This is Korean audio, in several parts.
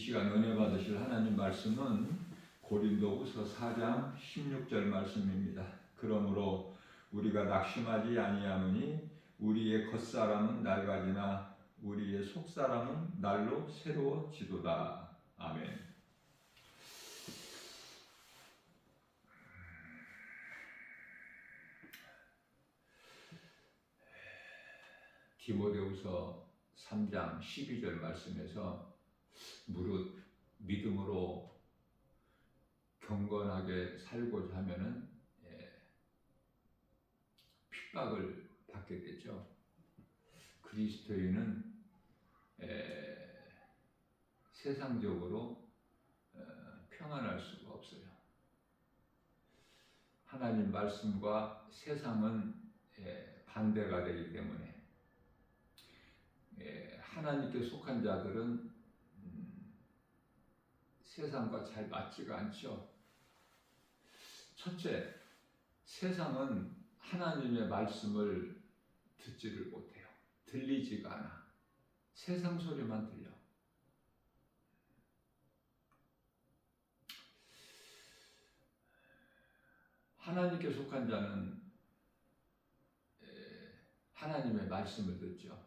시간 은혜 받으실 하나님 말씀은 고린도후서 4장 16절 말씀입니다. 그러므로 우리가 낙심하지 아니하노니 우리의 겉사람은 낡아지나 우리의 속사람은 날로 새로워지도다. 아멘. 디모데후서 3장 12절 말씀에서 무릇 믿음으로 경건하게 살고자 하면은 핍박을 받게 되죠. 그리스도인은 세상적으로 평안할 수가 없어요. 하나님 말씀과 세상은 반대가 되기 때문에 하나님께 속한 자들은 세상과 잘 맞지가 않죠. 첫째, 세상은 하나님의 말씀을 듣지를 못해요. 들리지가 않아. 세상 소리만 들려. 하나님께 속한 자는 하나님의 말씀을 듣죠.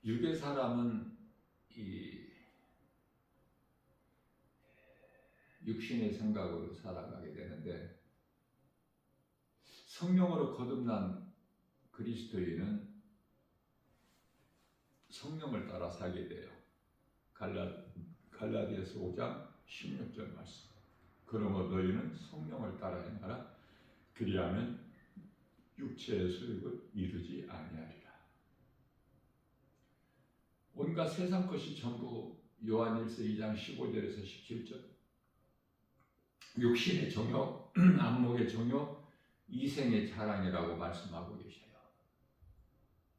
육의 사람은 이 육신의 생각으로 살아가게 되는데 성령으로 거듭난 그리스도인은 성령을 따라 살게 돼요. 갈라디아서 5장 16절 말씀. 그러므로 너희는 성령을 따라 행하라. 그리하면 육체의 소욕을 이루지 아니하리라. 온갖 세상 것이 전부 요한일서 2장 15절에서 17절 육신의 정욕, 안목의 정욕, 이생의 자랑이라고 말씀하고 계셔요.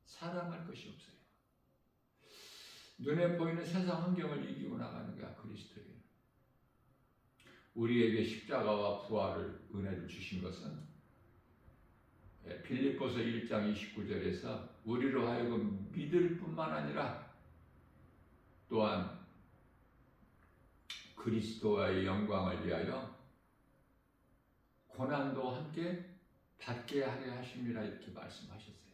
사랑할 것이 없어요. 눈에 보이는 세상 환경을 이기고 나가는 거야, 그리스도인. 우리에게 십자가와 부활을 은혜를 주신 것은 빌립보서 1장 29절에서 우리로 하여금 믿을 뿐만 아니라 또한 그리스도와의 영광을 위하여 고난도 함께 받게 하려 하심이라 이렇게 말씀하셨어요.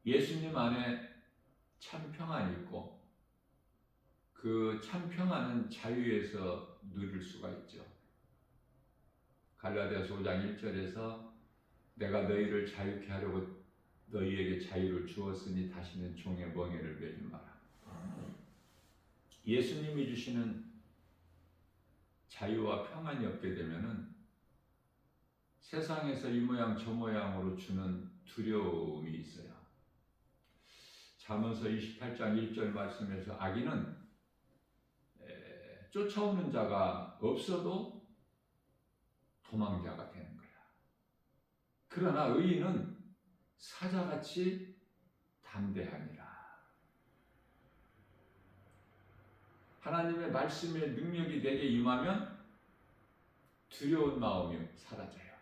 예수님 안에 참 평안이 있고 그 참 평안은 자유에서 누릴 수가 있죠. 갈라디아서 5장 1절에서 내가 너희를 자유케 하려고 너희에게 자유를 주었으니 다시는 종의 멍에를 매지 마라. 예수님이 주시는 자유와 평안이 없게 되면은 세상에서 이 모양 저 모양으로 주는 두려움이 있어요. 잠언서 28장 1절 말씀에서 악인은 쫓아오는 자가 없어도 도망자가 되는 거야. 그러나 의인은 사자같이 담대하니라. 하나님의 말씀의 능력이 내게 임하면 두려운 마음이 사라져요.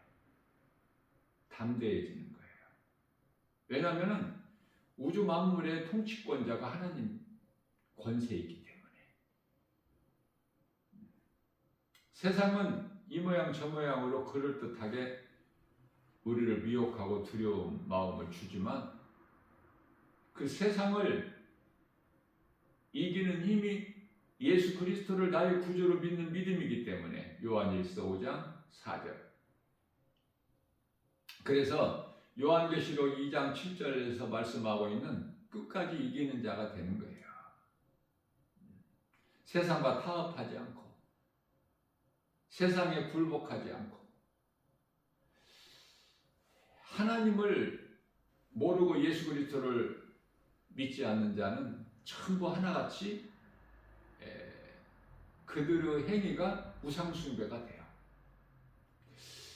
담대해지는 거예요. 왜냐하면 우주 만물의 통치권자가 하나님 권세이기 때문에. 세상은 이 모양 저 모양으로 그럴듯하게 우리를 미혹하고 두려운 마음을 주지만 그 세상을 이기는 힘이 예수 그리스도를 나의 구주로 믿는 믿음이기 때문에 요한일서 5장 4절. 그래서 요한계시록 2장 7절에서 말씀하고 있는 끝까지 이기는 자가 되는 거예요. 세상과 타협하지 않고 세상에 굴복하지 않고 하나님을 모르고 예수 그리스도를 믿지 않는 자는 전부 하나같이 그들의 행위가 우상숭배가 돼요.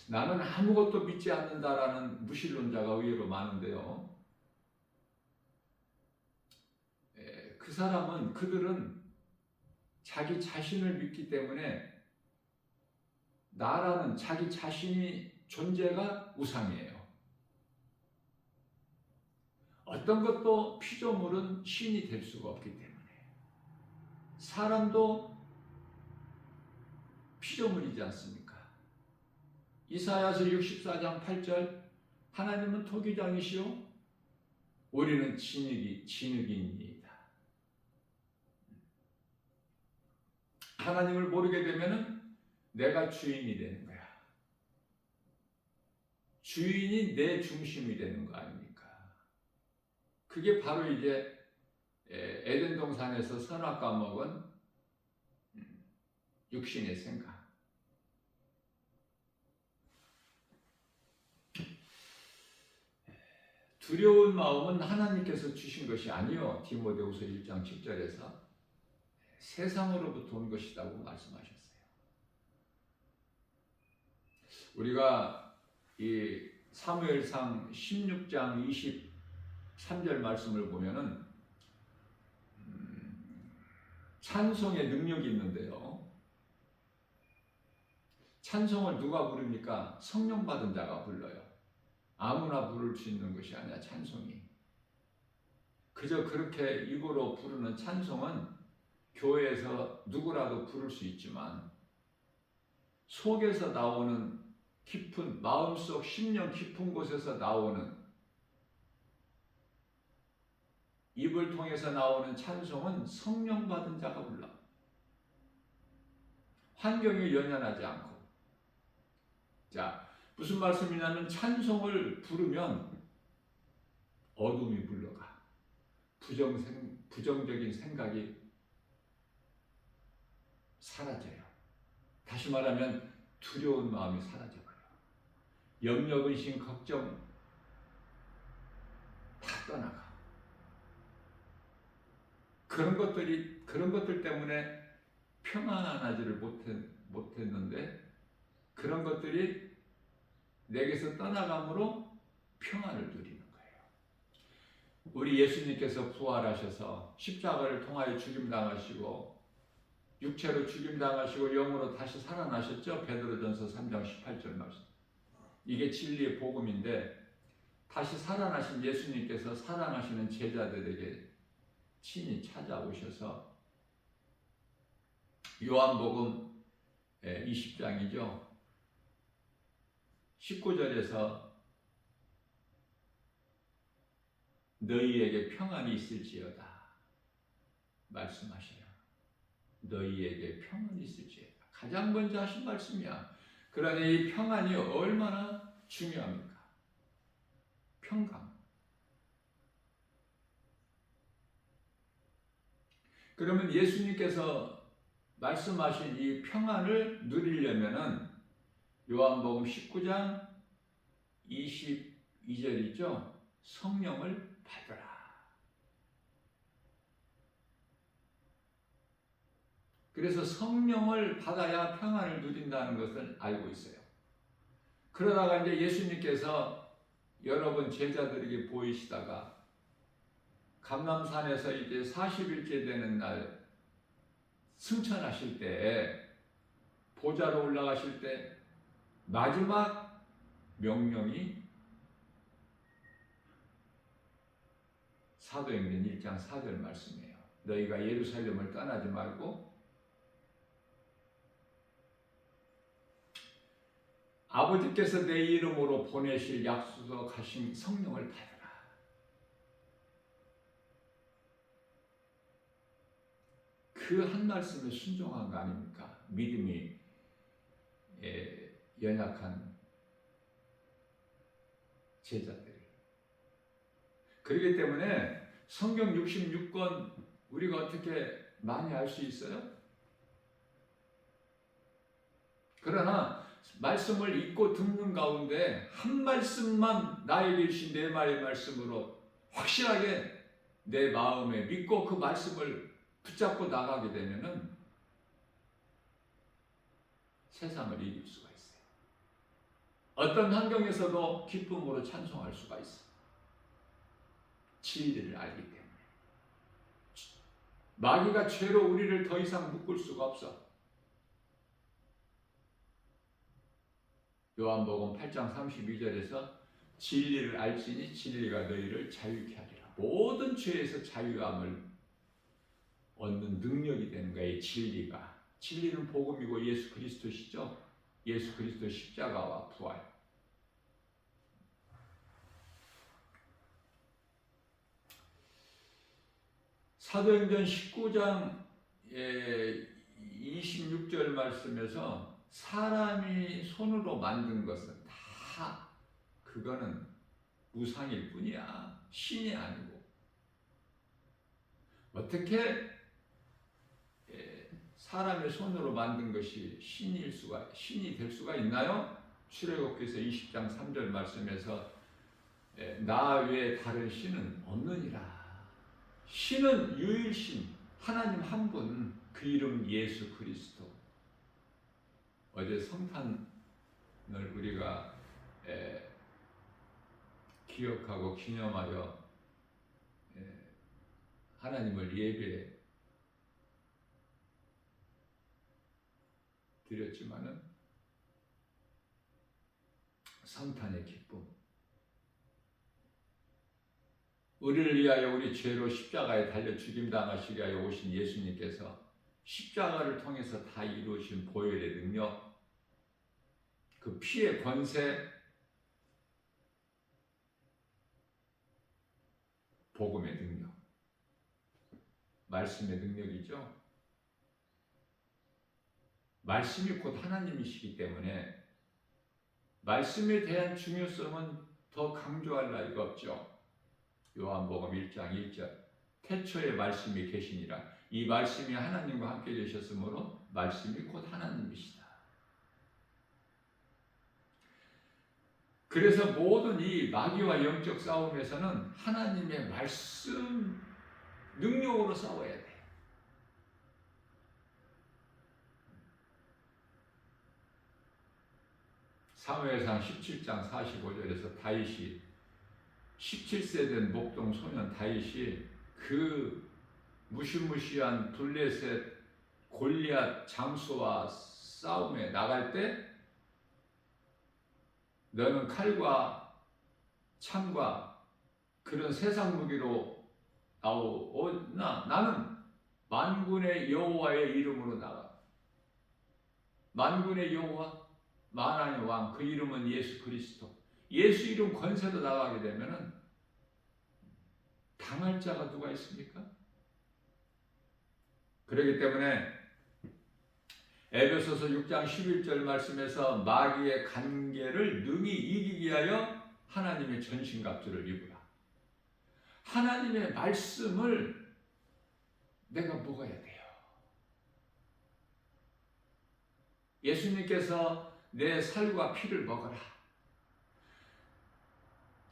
나는 아무것도 믿지 않는다라는 무신론자가 의외로 많은데요. 그들은 자기 자신을 믿기 때문에 나라는 자기 자신이 존재가 우상이에요. 어떤 것도 피조물은 신이 될 수가 없기 때문에 사람도 피조물이지 않습니까? 이사야서 64장 8절 하나님은 토기장이시오 우리는 진흙이니이다. 하나님을 모르게 되면은 내가 주인이 되는 거야. 주인이 내 중심이 되는 거 아닙니까? 그게 바로 이제 에덴 동산에서 선악과 먹은 육신의 생각. 두려운 마음은 하나님께서 주신 것이 아니요. 디모데후서 1장 10절에서 세상으로부터 온 것이라고 말씀하셨어요. 우리가 이 사무엘상 16장 23절 말씀을 보면은 찬송의 능력이 있는데요. 찬송을 누가 부릅니까? 성령 받은 자가 불러요. 아무나 부를 수 있는 것이 아니라 찬송이. 그저 그렇게 입으로 부르는 찬송은 교회에서 누구라도 부를 수 있지만 속에서 나오는 깊은 마음속 심령 깊은 곳에서 나오는 입을 통해서 나오는 찬송은 성령 받은 자가 불러. 환경에 연연하지 않고. 자, 무슨 말씀이냐면 찬송을 부르면 어둠이 물러가. 부정적인 생각이 사라져요. 다시 말하면 두려운 마음이 사라져버려요. 염려, 근심, 걱정 다 떠나가. 그런 것들 때문에 평안하지를 못했는데 그런 것들이 내게서 떠나감으로 평안을 누리는 거예요. 우리 예수님께서 부활하셔서 십자가를 통하여 죽임당하시고 육체로 죽임당하시고 영으로 다시 살아나셨죠? 베드로전서 3장 18절 말씀. 이게 진리의 복음인데 다시 살아나신 예수님께서 사랑하시는 제자들에게 친히 찾아오셔서 요한복음 20장이죠. 19절에서 너희에게 평안이 있을지어다 말씀하셔요. 너희에게 평안이 있을지어다. 가장 먼저 하신 말씀이야. 그러니 이 평안이 얼마나 중요합니까? 평강. 그러면 예수님께서 말씀하신 이 평안을 누리려면은 요한복음 19장 22절이죠. 성령을 받으라. 그래서 성령을 받아야 평안을 누린다는 것을 알고 있어요. 그러다가 이제 예수님께서 여러 번 제자들에게 보이시다가 감람산에서 이제 40일째 되는 날 승천하실 때 보좌로 올라가실 때 마지막 명령이 사도행전 1장 4절 말씀이에요. 너희가 예루살렘을 떠나지 말고 아버지께서 내 이름으로 보내실 약속하신 성령을 받으라. 그 한 말씀에 순종한 거 아닙니까? 믿음이 연약한 제자들이. 그렇기 때문에 성경 66권 우리가 어떻게 많이 알 수 있어요? 그러나 말씀을 읽고 듣는 가운데 한 말씀만 나에게 주신 내 말의 말씀으로 확실하게 내 마음에 믿고 그 말씀을 붙잡고 나가게 되면은 세상을 이길 수가 있어요. 어떤 환경에서도 기쁨으로 찬송할 수가 있어요. 진리를 알기 때문에. 마귀가 죄로 우리를 더 이상 묶을 수가 없어. 요한복음 8장 32절에서 진리를 알지니 진리가 너희를 자유케 하리라. 모든 죄에서 자유함을 얻는 능력이 되는 거예요. 진리가. 진리는 복음이고 예수 그리스도시죠. 예수 그리스도 십자가와 부활. 사도행전 19장 26절 말씀에서 사람이 손으로 만든 것은 다 그거는 우상일 뿐이야. 신이 아니고. 어떻게 사람의 손으로 만든 것이 신이 될 수가 있나요? 출애굽기서 20장 3절 말씀에서 나 외에 다른 신은 없느니라. 신은 유일신, 하나님 한 분, 그 이름 예수 그리스도. 어제 성탄을 우리가 기억하고 기념하여 하나님을 예배 드렸지만은 성탄의 기쁨, 우리를 위하여 우리 죄로 십자가에 달려 죽임당하시게 하여 오신 예수님께서 십자가를 통해서 다 이루어진 보혈의 능력, 그 피의 권세, 복음의 능력, 말씀의 능력이죠. 말씀이 곧 하나님이시기 때문에 말씀에 대한 중요성은 더 강조할 나위가 없죠. 요한복음 1장 1절 태초에 말씀이 계시니라. 이 말씀이 하나님과 함께 계셨으므로 말씀이 곧 하나님이시다. 그래서 모든 이 마귀와 영적 싸움에서는 하나님의 말씀 능력으로 싸워야 돼. 사무엘상 17장 45절에서 다윗이 17세 된 목동 소년 다윗이 그 무시무시한 블레셋 골리앗 장수와 싸움에 나갈 때 너는 칼과 창과 그런 세상 무기로 나오나 나는 만군의 여호와의 이름으로 나가. 만군의 여호와, 만왕의 왕, 그 이름은 예수 그리스도. 예수 이름 권세로 나가게 되면은 당할 자가 누가 있습니까? 그렇기 때문에 에베소서 6장 11절 말씀에서 마귀의 간계를 능히 이기기 위하여 하나님의 전신갑주를 입으라. 하나님의 말씀을 내가 먹어야 돼요. 예수님께서 내 살과 피를 먹어라.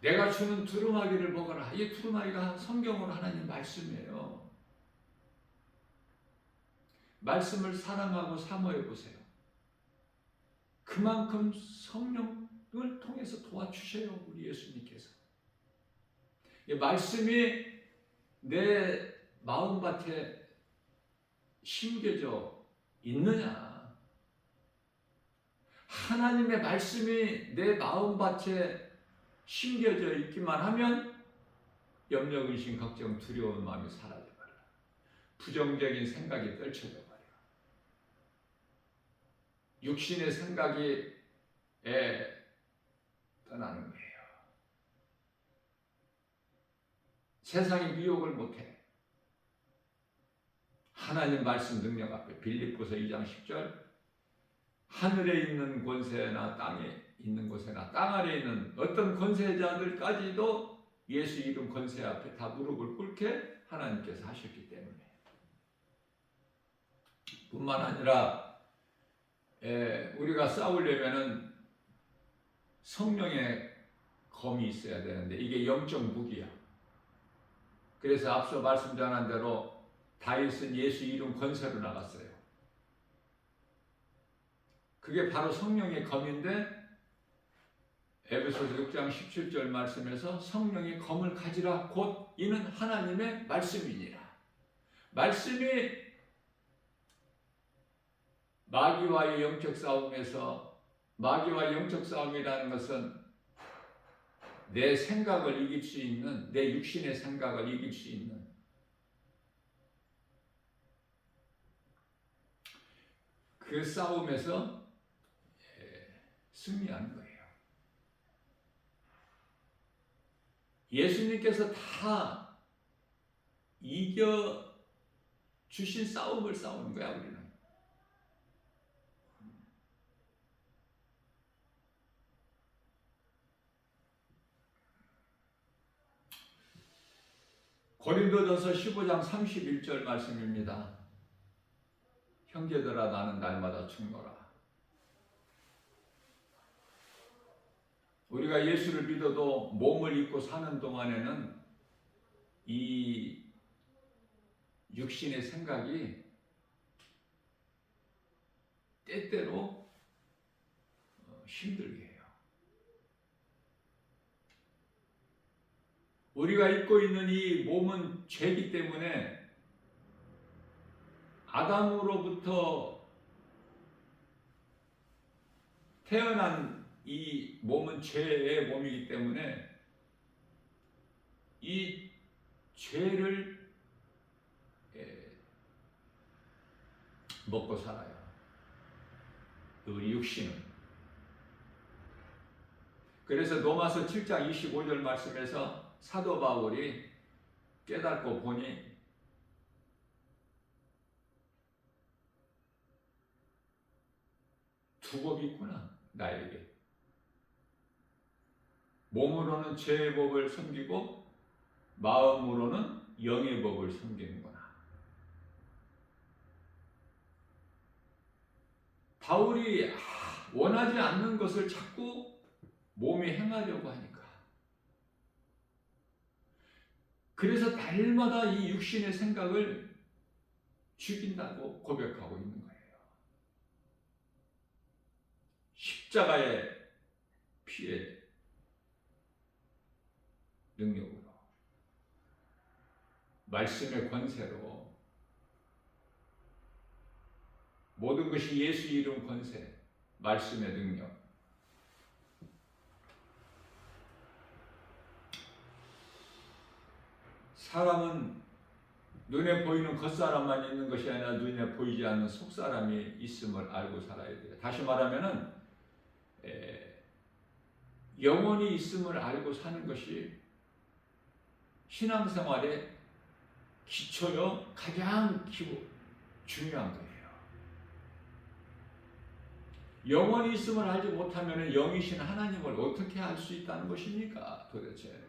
내가 주는 두루마기를 먹어라. 이 두루마기가 성경으로 하나님 말씀이에요. 말씀을 사랑하고 사모해 보세요. 그만큼 성령을 통해서 도와주셔요. 우리 예수님께서. 이 말씀이 내 마음밭에 심겨져 있느냐? 하나님의 말씀이 내 마음밭에 심겨져 있기만 하면 염려, 근심, 걱정, 두려운 마음이 사라져버려. 부정적인 생각이 떨쳐져버려. 육신의 생각이 떠나는 거예요. 세상의 미혹을 못해. 하나님 말씀 능력 앞에 빌립보서 2장 10절 하늘에 있는 권세나 땅에 있는 곳에나 땅 아래에 있는 어떤 권세자들까지도 예수 이름 권세 앞에 다 무릎을 꿇게 하나님께서 하셨기 때문에 뿐만 아니라 우리가 싸우려면은 성령의 검이 있어야 되는데 이게 영적 무기야. 그래서 앞서 말씀 전한 대로 다윗은 예수 이름 권세로 나갔어요. 그게 바로 성령의 검인데 에베소서 6장 17절 말씀에서 성령의 검을 가지라 곧 이는 하나님의 말씀이니라. 말씀이 마귀와의 영적 싸움에서 마귀와 영적 싸움이라는 것은 내 생각을 이길 수 있는, 내 육신의 생각을 이길 수 있는 그 싸움에서 승리하는 거예요. 예수님께서 다 이겨 주신 싸움을 싸우는 거야, 우리는. 고린도전서 15장 31절 말씀입니다. 형제들아 나는 날마다 죽노라. 우리가 예수를 믿어도 몸을 입고 사는 동안에는 이 육신의 생각이 때때로 힘들게 해요. 우리가 입고 있는 이 몸은 죄이기 때문에 아담으로부터 태어난 이 몸은 죄의 몸이기 때문에 이 죄를 먹고 살아요. 우리 육신은. 그래서 로마서 7장 25절 말씀에서 사도 바울이 깨닫고 보니 두 법이 있구나, 나에게. 몸으로는 죄의 법을 섬기고 마음으로는 영의 법을 섬기는구나. 바울이 원하지 않는 것을 자꾸 몸이 행하려고 하니까. 그래서 날마다 이 육신의 생각을 죽인다고 고백하고 있는 거예요. 십자가의 피의 능력으로, 말씀의 권세로, 모든 것이 예수 이름 권세, 말씀의 능력. 사람은 눈에 보이는 겉사람만 있는 것이 아니라 눈에 보이지 않는 속사람이 있음을 알고 살아야 돼요. 다시 말하면은 영혼이 있음을 알고 사는 것이 신앙생활의 기초요, 가장 중요한 거예요. 영혼이 있음을 알지 못하면 영이신 하나님을 어떻게 알 수 있다는 것입니까? 도대체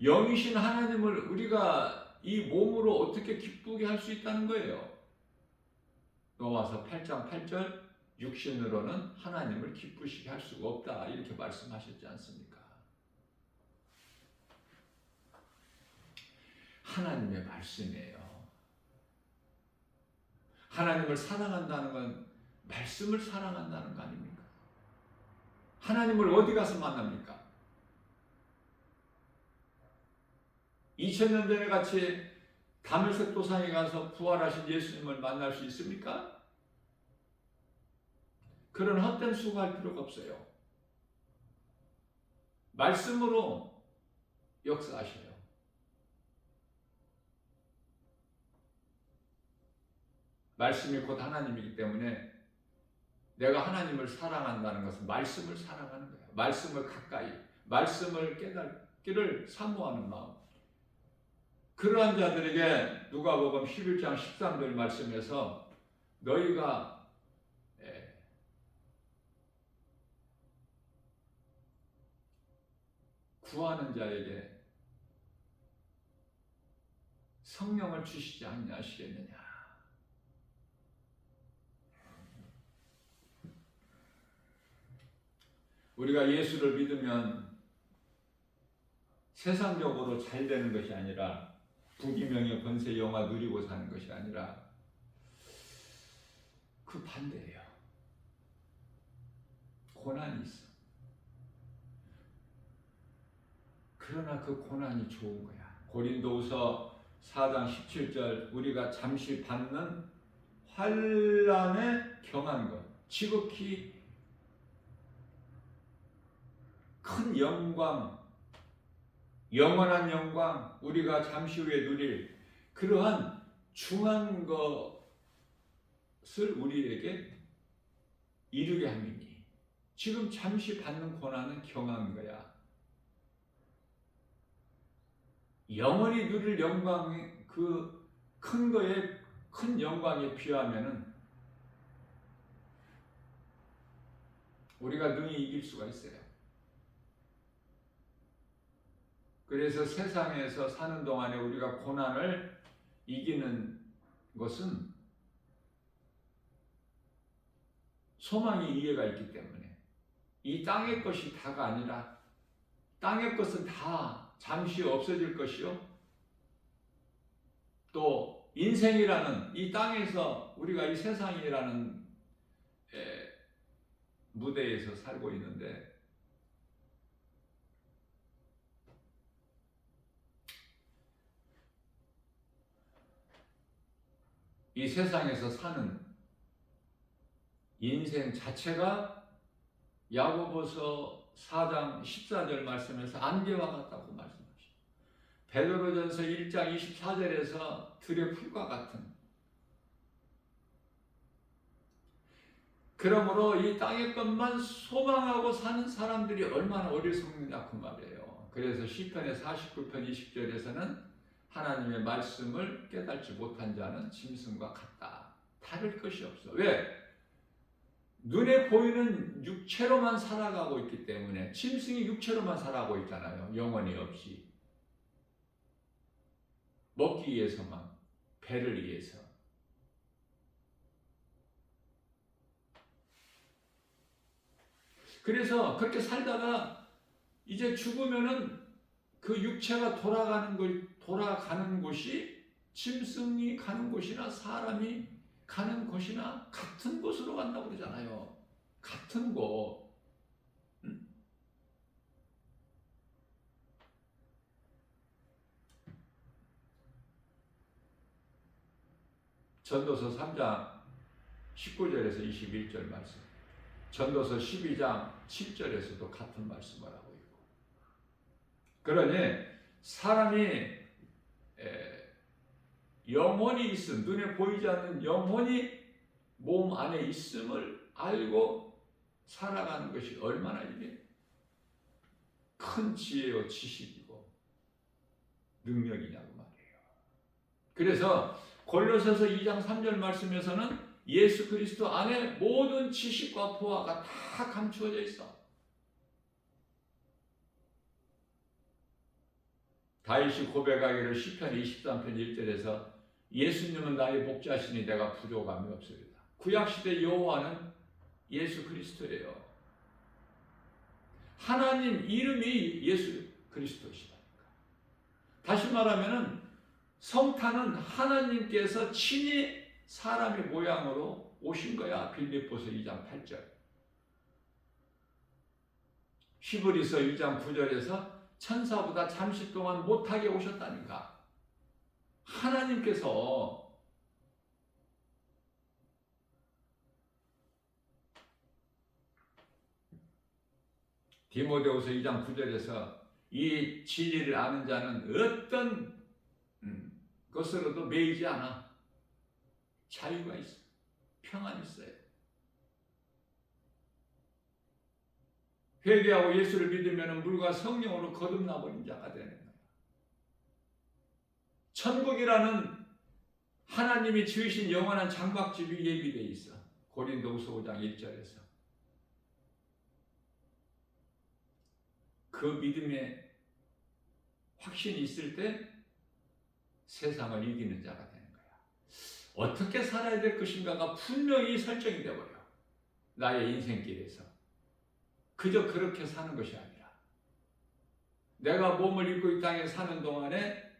영이신 하나님을 우리가 이 몸으로 어떻게 기쁘게 할 수 있다는 거예요? 로마서 8장 8절, 육신으로는 하나님을 기쁘시게 할 수가 없다, 이렇게 말씀하셨지 않습니까? 하나님의 말씀이에요. 하나님을 사랑한다는 건 말씀을 사랑한다는 거 아닙니까? 하나님을 어디 가서 만납니까? 2000년 전에 같이 다메섹 도상에 가서 부활하신 예수님을 만날 수 있습니까? 그런 헛된 수고할 필요가 없어요. 말씀으로 역사하셔요. 말씀이 곧 하나님이기 때문에 내가 하나님을 사랑한다는 것은 말씀을 사랑하는 거예요. 말씀을 가까이, 말씀을 깨닫기를 사모하는 마음. 그러한 자들에게 누가복음 11장 13절 말씀에서 너희가 구하는 자에게 성령을 주시지 않으시겠느냐. 우리가 예수를 믿으면 세상적으로 잘 되는 것이 아니라, 부귀명예 권세 영화 누리고 사는 것이 아니라 그 반대예요. 고난이 있어. 그러나 그 고난이 좋은 거야. 고린도후서 4장 17절, 우리가 잠시 받는 환난에 경한 것, 지극히 큰 영광, 영원한 영광, 우리가 잠시 후에 누릴 그러한 중한 것을 우리에게 이루게 함이니 지금 잠시 받는 고난은 경한 거야. 영원히 누릴 영광의 그 큰 거에 큰 영광에 비하면은 우리가 능히 이길 수가 있어요. 그래서 세상에서 사는 동안에 우리가 고난을 이기는 것은 소망이 이해가 있기 때문에 이 땅의 것이 다가 아니라 땅의 것은 다 잠시 없어질 것이요. 또 인생이라는 이 땅에서 우리가 이 세상이라는 무대에서 살고 있는데 이 세상에서 사는 인생 자체가 야고보서 4장 14절 말씀에서 안개와 같다고 말씀하십니다. 베드로전서 1장 24절에서 들의 풀과 같은. 그러므로 이 땅의 것만 소망하고 사는 사람들이 얼마나 어리석느냐 그 말이에요. 그래서 시편의 49편 20절에서는 하나님의 말씀을 깨닫지 못한 자는 짐승과 같다. 다를 것이 없어. 왜? 눈에 보이는 육체로만 살아가고 있기 때문에. 짐승이 육체로만 살아가고 있잖아요. 영혼이 없이. 먹기 위해서만, 배를 위해서. 그래서 그렇게 살다가 이제 죽으면은 그 육체가 돌아가는 곳이 짐승이 가는 곳이나 사람이 가는 곳이나 같은 곳으로 간다고 그러잖아요. 같은 곳. 전도서 3장 19절에서 21절 말씀, 전도서 12장 7절에서도 같은 말씀을 하고 있고. 그러니 사람이 영혼이 있음, 눈에 보이지 않는 영혼이 몸 안에 있음을 알고 살아가는 것이 얼마나 이게 큰 지혜요 지식이고 능력이냐고 말이에요. 그래서 골로새서 2장 3절 말씀에서는 예수 그리스도 안에 모든 지식과 보화가 다 감추어져 있어. 다윗이 고백하기를 시편 23편 1절에서 예수님은 나의 목자시니 내가 부족함이 없으리다. 구약시대 여호와는 예수 그리스도예요. 하나님 이름이 예수 그리스도시다니까. 다시 말하면 성탄은 하나님께서 친히 사람의 모양으로 오신 거야. 빌립보서 2장 8절. 히브리서 2장 9절에서 천사보다 잠시 동안 못하게 오셨다니까. 하나님께서 디모데후서 2장 9절에서 이 진리를 아는 자는 어떤 것으로도 매이지 않아. 자유가 있어. 평안이 있어요. 회개하고 예수를 믿으면 물과 성령으로 거듭나버린 자가 되는 거예요. 천국이라는 하나님이 지으신 영원한 장막집이 예비되어 있어. 고린도후서 5장 1절에서. 그 믿음에 확신이 있을 때 세상을 이기는 자가 되는 거야. 어떻게 살아야 될 것인가가 분명히 설정이 되어버려. 나의 인생길에서. 그저 그렇게 사는 것이 아니라 내가 몸을 입고 이 땅에 사는 동안에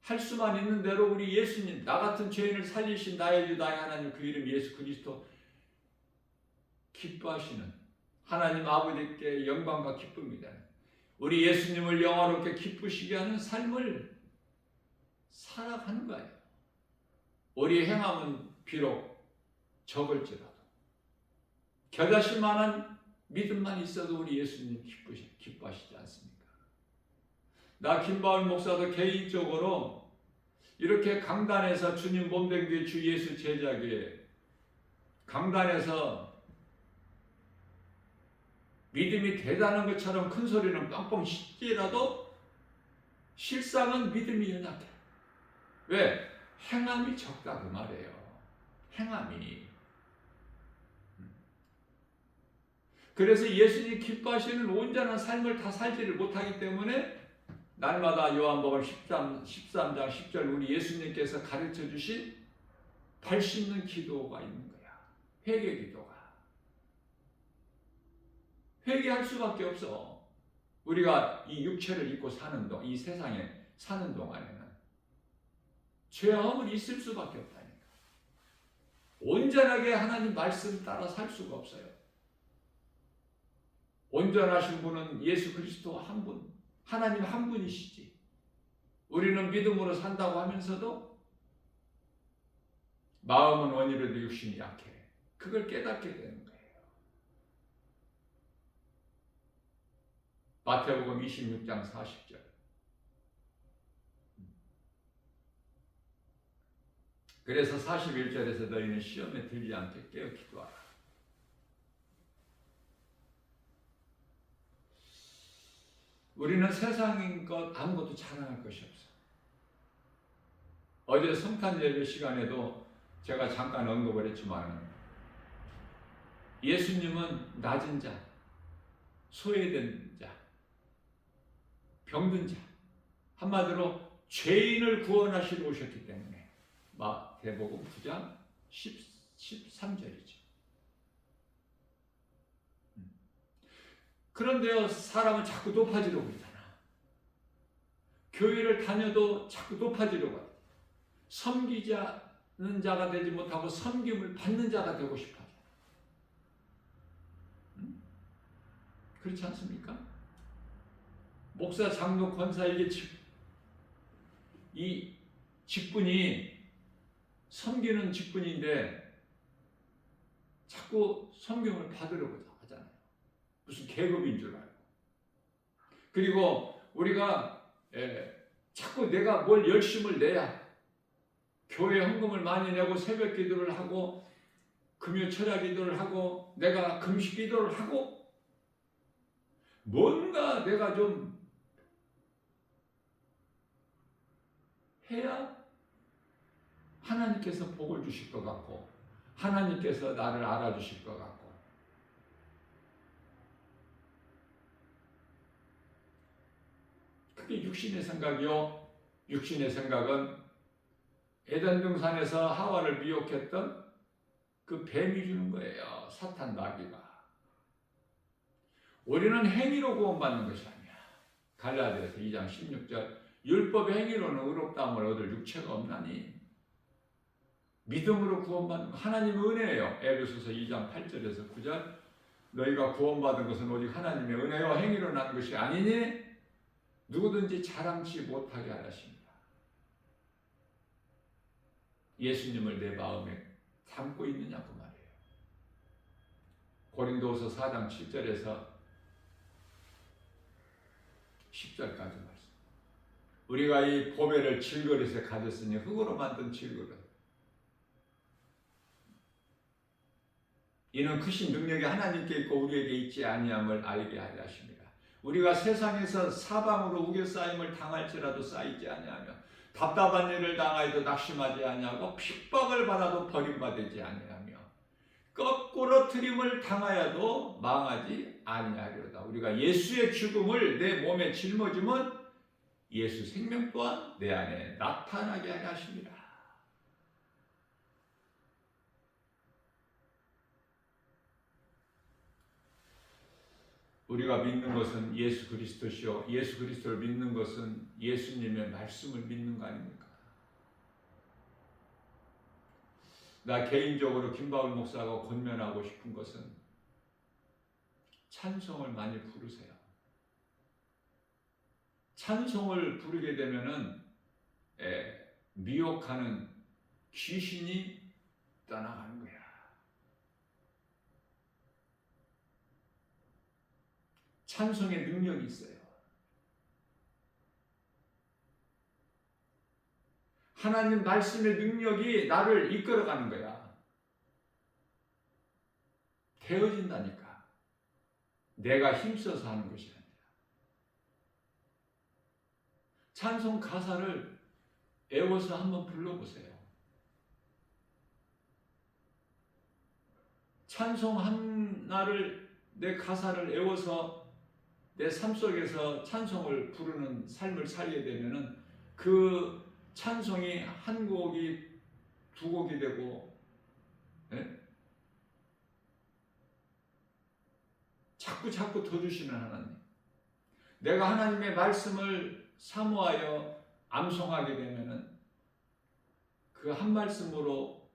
할 수만 있는 대로 우리 예수님, 나 같은 죄인을 살리신 나의 주 나의 하나님, 그 이름 예수 그리스도 기뻐하시는 하나님 아버지께 영광과 기쁨이다. 우리 예수님을 영화롭게 기쁘시게 하는 삶을 살아가는 거예요. 우리 행함은 비록 적을지라도 겨자씨만한 믿음만 있어도 우리 예수님 기뻐하시지 않습니까? 나 김바울 목사도 개인적으로 이렇게 강단에서 주님 몸된 교회 주 예수 제자교회 강단에서 믿음이 대단한 것처럼 큰 소리는 뻥뻥 칠지라도 실상은 믿음이 연약해. 왜? 행함이 적다 그 말이에요. 행함이. 그래서 예수님 기뻐하시는 온전한 삶을 다 살지를 못하기 때문에 날마다 요한복음 13장 10절 우리 예수님께서 가르쳐 주신 발 씻는 기도가 있는 거야. 회개 기도가. 회개할 수밖에 없어. 우리가 이 육체를 입고 사는 동안, 이 세상에 사는 동안에는 죄악은 있을 수밖에 없다니까. 온전하게 하나님 말씀 따라 살 수가 없어요. 온전하신 분은 예수 그리스도 한 분, 하나님 한 분이시지. 우리는 믿음으로 산다고 하면서도 마음은 원이라도 육신이 약해. 그걸 깨닫게 되는 거예요. 마태복음 26장 40절. 그래서 41절에서 너희는 시험에 들지 않게 깨어 기도하라. 우리는 세상인 것 아무것도 자랑할 것이 없어. 어제 성탄 예배 시간에도 제가 잠깐 언급을 했지만 예수님은 낮은 자, 소외된 자, 병든 자, 한마디로 죄인을 구원하시러 오셨기 때문에 마태복음 9장 13절이죠. 그런데요, 사람은 자꾸 높아지려고 그러잖아. 교회를 다녀도 자꾸 높아지려고 하죠. 섬기자는 자가 되지 못하고 섬김을 받는 자가 되고 싶어 하잖아. 그렇지 않습니까? 목사, 장로, 권사 이 직분이 섬기는 직분인데 자꾸 섬김을 받으려고 하잖아요. 무슨 계급인 줄 알고. 그리고 우리가 자꾸 내가 뭘 열심을 내야 교회 헌금을 많이 내고 새벽 기도를 하고 금요 철야 기도를 하고 내가 금식 기도를 하고 뭔가 내가 좀 해야 하나님께서 복을 주실 것 같고 하나님께서 나를 알아주실 것 같고 그게 육신의 생각이요. 육신의 생각은 에덴 동산에서 하와를 미혹했던 그 뱀이 주는 거예요. 사탄 마귀가. 우리는 행위로 구원받는 것이 아니야. 갈라디아서 2장 16절 율법의 행위로는 의롭다함을 얻을 육체가 없나니 믿음으로 구원받는 거 하나님의 은혜예요. 에베소서 2장 8절에서 9절 너희가 구원받은 것은 오직 하나님의 은혜요 행위로 난 것이 아니니 누구든지 자랑치 못하게 하십니다. 예수님을 내 마음에 담고 있느냐고 말이에요. 고린도후서 4장 7절에서 10절까지 말씀. 우리가 이 보배를 질그릇에 가졌으니 흙으로 만든 질그릇. 이는 크신 능력이 하나님께 있고 우리에게 있지 아니함을 알게 하려 하십니다. 우리가 세상에서 사방으로 우겨싸임을 당할지라도 쌓이지 아니하며 답답한 일을 당하여도 낙심하지 아니하고 핍박을 받아도 버림받지 아니하며 거꾸로 트림을 당하여도 망하지 아니하리로다. 우리가 예수의 죽음을 내 몸에 짊어지면 예수 생명 또한 내 안에 나타나게 하려 하십니다. 우리가 믿는 것은 예수 그리스도시요. 예수 그리스도를 믿는 것은 예수님의 말씀을 믿는 거 아닙니까? 나 개인적으로 김바울 목사가 권면하고 싶은 것은 찬송을 많이 부르세요. 찬송을 부르게 되면은 미혹하는 귀신이 떠나가는 거야. 찬송의 능력이 있어요. 하나님 말씀의 능력이 나를 이끌어가는 거야. 되어진다니까. 내가 힘써서 하는 것이 아니라. 찬송 가사를 애워서 한번 불러보세요. 찬송 하나를, 내 가사를 애워서 내 삶 속에서 찬송을 부르는 삶을 살게 되면은 그 찬송이 한 곡이 두 곡이 되고, 예? 자꾸 더 주시는 하나님. 내가 하나님의 말씀을 사모하여 암송하게 되면은 그 한 말씀으로,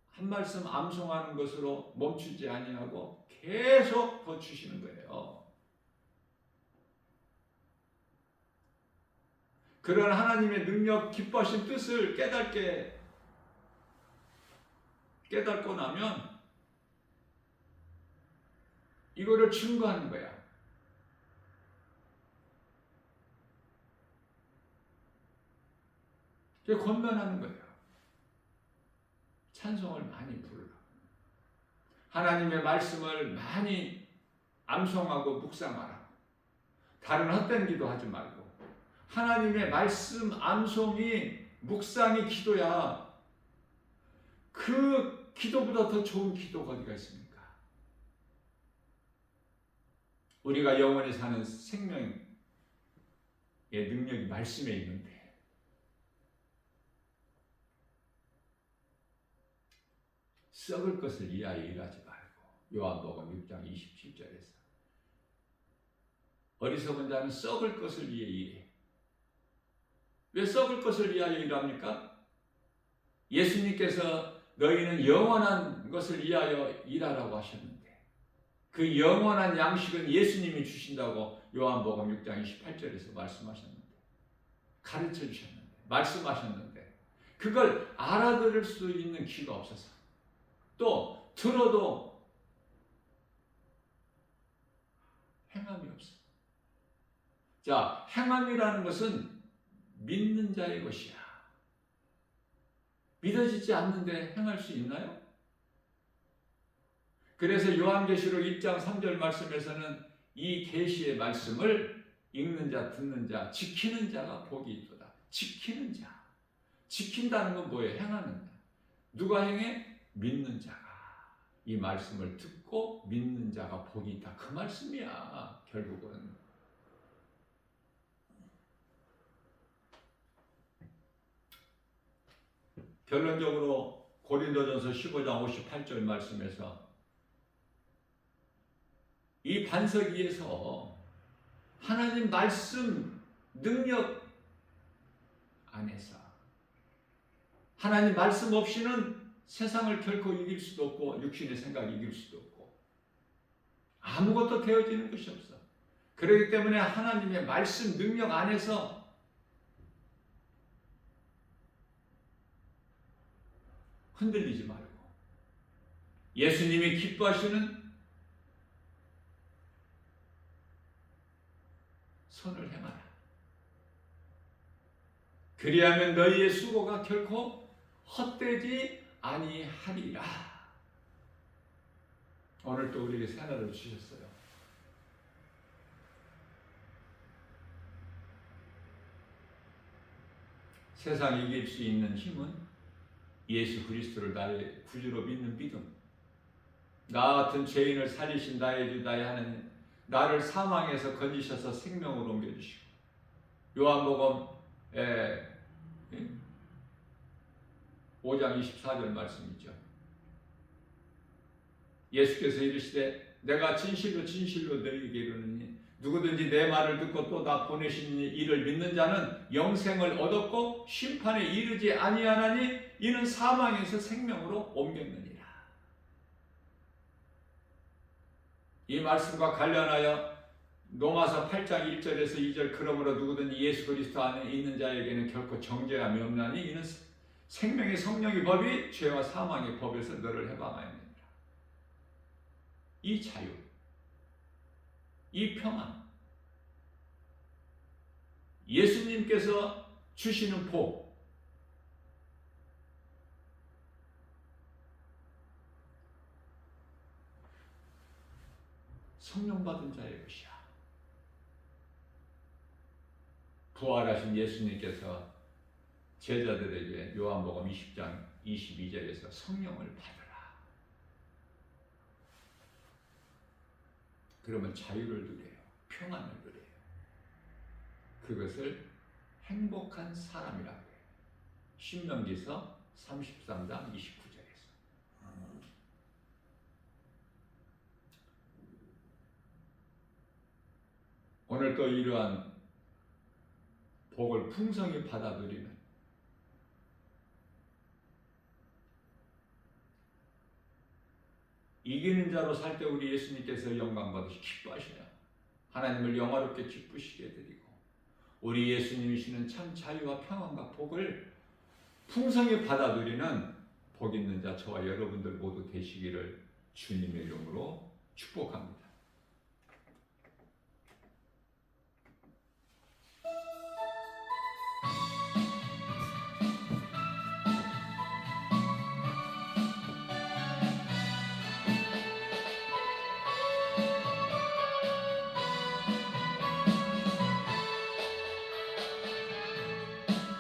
한 말씀 암송하는 것으로 멈추지 아니하고 계속 더 주시는 거예요. 그런 하나님의 능력, 기뻐하신 뜻을 깨닫고 나면 이거를 증거하는 거야. 이게 권면하는 거예요. 찬송을 많이 부르라. 하나님의 말씀을 많이 암송하고 묵상하라. 다른 헛된 기도하지 말고 하나님의 말씀 암송이, 묵상이 기도야. 그 기도보다 더 좋은 기도가 어디가 있습니까? 우리가 영원히 사는 생명의 능력이 말씀에 있는데 썩을 것을 위하여 일하지 말고, 요한복음 6장 27절에서 어리석은 자는 썩을 것을 위해 일해. 왜 썩을 것을 위하여 일합니까? 예수님께서 너희는 영원한 것을 위하여 일하라고 하셨는데 그 영원한 양식은 예수님이 주신다고 요한복음 6장 28절에서 말씀하셨는데, 가르쳐 주셨는데, 말씀하셨는데 그걸 알아들을 수 있는 귀가 없어서, 또 들어도 행함이 없어. 자, 행함이라는 것은 믿는 자의 것이야. 믿어지지 않는데 행할 수 있나요? 그래서 요한계시록 1장 3절 말씀에서는 이 계시의 말씀을 읽는 자, 듣는 자, 지키는 자가 복이 있도다. 지키는 자. 지킨다는 건 뭐예요? 행하는 자. 누가 행해? 믿는 자가. 이 말씀을 듣고 믿는 자가 복이 있다. 그 말씀이야, 결국은. 결론적으로 고린도전서 15장 58절 말씀에서 이 반석 위에서 하나님 말씀 능력 안에서, 하나님 말씀 없이는 세상을 결코 이길 수도 없고 육신의 생각 이길 수도 없고 아무것도 되어지는 것이 없어. 그렇기 때문에 하나님의 말씀 능력 안에서 흔들리지 말고 예수님이 기뻐하시는 선을 행하라. 그리하면 너희의 수고가 결코 헛되지 아니하리라. 오늘 또 우리에게 새날을 주셨어요. 세상 이길 수 있는 힘은 예수 그리스도를 나의 구주로 믿는 믿음, 나 같은 죄인을 살리신 나의 주 나의 하나님, 나를 사망에서 건지셔서 생명으로 옮겨주시고, 요한복음 5장 24절 말씀이죠. 예수께서 이르시되 내가 진실로 진실로 너희에게 이르노니 누구든지 내 말을 듣고 또 나 보내신 이를 믿는 자는 영생을 얻었고 심판에 이르지 아니하나니 이는 사망에서 생명으로 옮겼느니라. 이 말씀과 관련하여 로마서 8장 1절에서 2절, 그러므로 누구든지 예수 그리스도 안에 있는 자에게는 결코 정죄함이 없나니 이는 생명의 성령의 법이 죄와 사망의 법에서 너를 해방하였느니라. 이 자유, 이 평안, 예수님께서 주시는 복, 성령 받은 자의 것이야. 부활하신 예수님께서 제자들에게 요한복음 20장 22절에서 성령을 받으라. 그러면 자유를 누려요. 평안을 누려요. 그것을 행복한 사람이라고 해요. 신명기서 33장 29절에서. 오늘 또 이러한 복을 풍성히 받아들이는 이기는 자로 살 때 우리 예수님께서 영광 받으시 기뻐하셔요. 하나님을 영화롭게 기쁘시게 드리고 우리 예수님이시는 참 자유와 평안과 복을 풍성히 받아들이는 복 있는 자 저와 여러분들 모두 되시기를 주님의 이름으로 축복합니다.